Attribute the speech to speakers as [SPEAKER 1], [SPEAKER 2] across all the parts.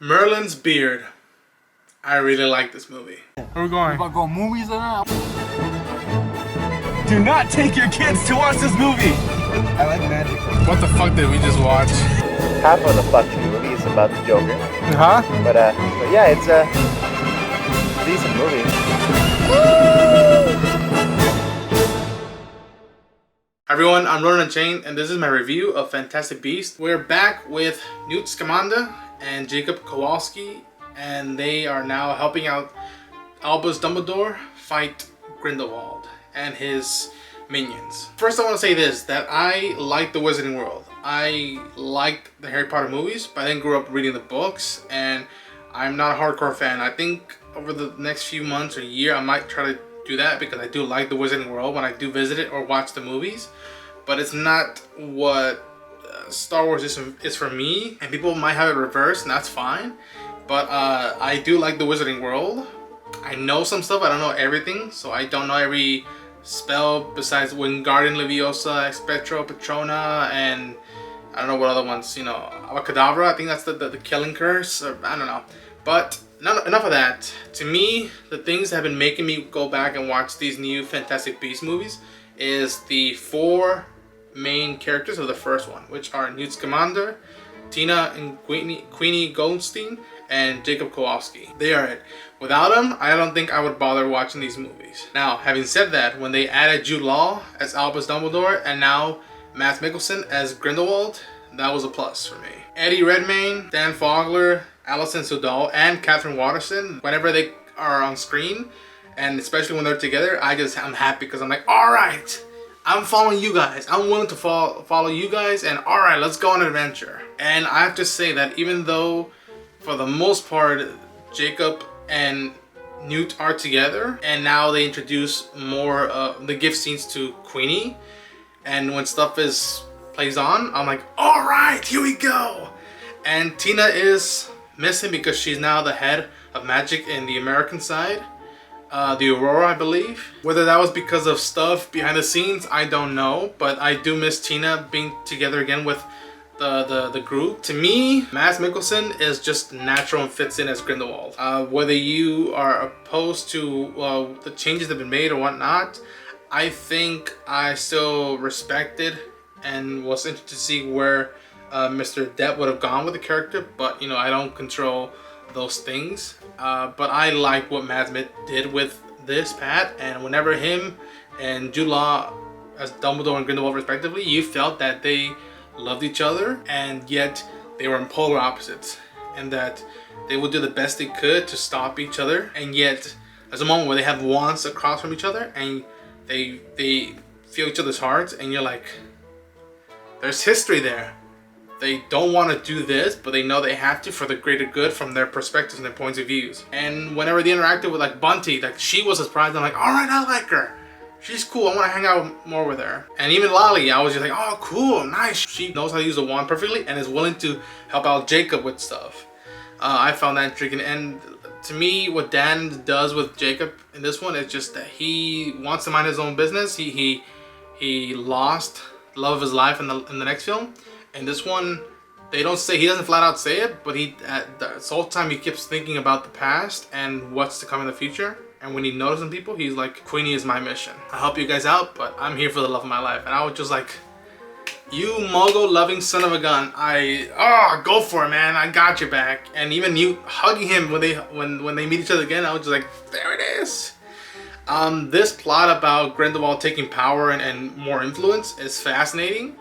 [SPEAKER 1] Merlin's Beard. I really like this movie. Where we going?
[SPEAKER 2] About going movies or not?
[SPEAKER 3] Do not take your kids to watch this movie.
[SPEAKER 2] I like magic.
[SPEAKER 1] What the fuck did we just watch?
[SPEAKER 4] Half of the fucking movie is about the Joker.
[SPEAKER 1] Huh?
[SPEAKER 4] But yeah, it's a decent movie.
[SPEAKER 1] Hi everyone, I'm Ronan Chain, and this is my review of Fantastic Beasts. We're back with Newt Scamander and Jacob Kowalski, and they are now helping out Albus Dumbledore fight Grindelwald and his minions. First I want to say this, that I like the Wizarding World. I liked the Harry Potter movies, but I then grew up reading the books, and I'm not a hardcore fan. I think over the next few months or year I might try to do that because I do like the Wizarding World when I do visit it or watch the movies, but it's not what Star Wars is for me, and people might have it reversed, and that's fine. But I do like the Wizarding World. I know some stuff, I don't know everything, so I don't know every spell besides Wingardium Leviosa, Expectro Patrona, and I don't know what other ones, you know, Avacadabra, I think that's the killing curse, or I don't know. But enough of that. To me, the things that have been making me go back and watch these new Fantastic Beasts movies is the four main characters of the first one, which are Newt Scamander, Tina and Queenie Goldstein, and Jacob Kowalski. They are it. Without them, I don't think I would bother watching these movies. Now, having said that, when they added Jude Law as Albus Dumbledore and now Mads Mikkelsen as Grindelwald, that was a plus for me. Eddie Redmayne, Dan Fogler, Alison Sudol, and Catherine Waterston, whenever they are on screen, and especially when they're together, I'm happy because I'm like, all right, I'm following you guys. I'm willing to follow you guys, and all right, let's go on an adventure. And I have to say that even though, for the most part, Jacob and Newt are together, and now they introduce more of the gift scenes to Queenie, and when stuff plays on, I'm like, all right, here we go. And Tina is missing because she's now the head of magic in the American side, the Aurora, I believe. Whether that was because of stuff behind the scenes, I don't know, but I do miss Tina being together again with the group. To me, Mads Mikkelsen is just natural and fits in as Grindelwald. Whether you are opposed to the changes that have been made or whatnot, I think I still respected and was interested to see where Mr. Depp would have gone with the character, but you know, I don't control those things. But I like what Mads did with this, Pat, and whenever him and Jude Law as Dumbledore and Grindelwald respectively, you felt that they loved each other, and yet they were in polar opposites, and that they would do the best they could to stop each other, and yet there's a moment where they have wands across from each other and they feel each other's hearts, and you're like, there's history there. They don't want to do this, but they know they have to for the greater good from their perspectives and their points of views. And whenever they interacted with like Bunty, like she was surprised. I'm like, all right, I like her. She's cool. I want to hang out more with her. And even Lolly, I was just like, oh, cool, nice. She knows how to use the wand perfectly and is willing to help out Jacob with stuff. I found that intriguing. And to me, what Dan does with Jacob in this one is just that he wants to mind his own business. He lost the love of his life in the next film. And this one, they don't say, he doesn't flat out say it, but this whole time he keeps thinking about the past and what's to come in the future. And when he notices people, he's like, Queenie is my mission. I'll help you guys out, but I'm here for the love of my life. And I was just like, you Muggle loving son of a gun. Go for it, man. I got your back. And even you hugging him when they meet each other again, I was just like, there it is. This plot about Grindelwald taking power and more influence is fascinating.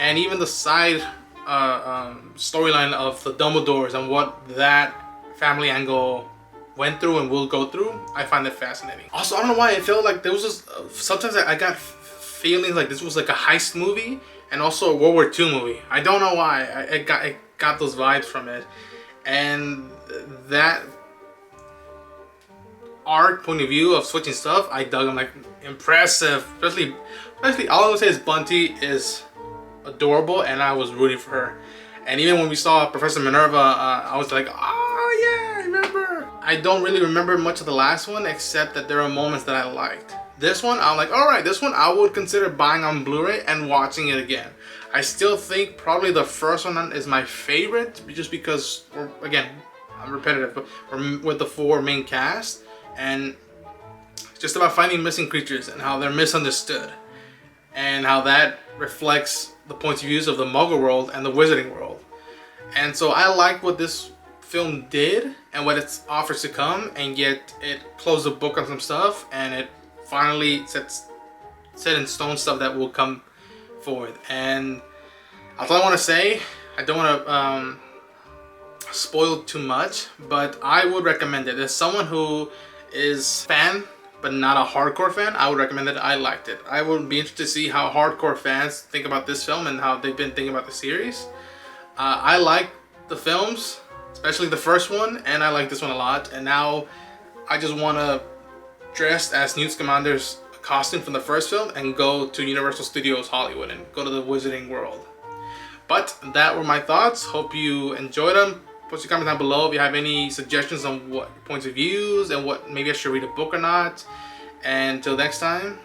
[SPEAKER 1] And even the side storyline of the Dumbledores and what that family angle went through and will go through, I find it fascinating. Also, I don't know why it felt like there was just sometimes I got feelings like this was like a heist movie and also a World War II movie. I don't know why. I got those vibes from it, and that art point of view of switching stuff, I dug. I'm like, impressive. Especially all I would say is Bunty is adorable, and I was rooting for her. And even when we saw Professor Minerva, I was like, oh yeah, I remember. I don't really remember much of the last one, except that there are moments that I liked. This one, I'm like, all right, this one I would consider buying on Blu-ray and watching it again. I still think probably the first one is my favorite, just because, again, repetitive, but with the 4 main cast, and it's just about finding missing creatures and how they're misunderstood, and how that reflects the points of views of the Muggle world and the Wizarding world. And so I like what this film did and what it offers to come, and yet it closed the book on some stuff, and it finally set in stone stuff that will come forward. And that's all I want to say. I don't want to spoil too much, but I would recommend it. As someone who is fan but not a hardcore fan, I would recommend it. I liked it. I would be interested to see how hardcore fans think about this film and how they've been thinking about the series. I like the films, especially the first one, and I like this one a lot. And now I just want to dress as Newt Scamander's costume from the first film and go to Universal Studios Hollywood and go to the Wizarding world. But that were my thoughts. Hope you enjoyed them. Post your comments down below if you have any suggestions on what points of views and what maybe I should read a book or not. And until next time,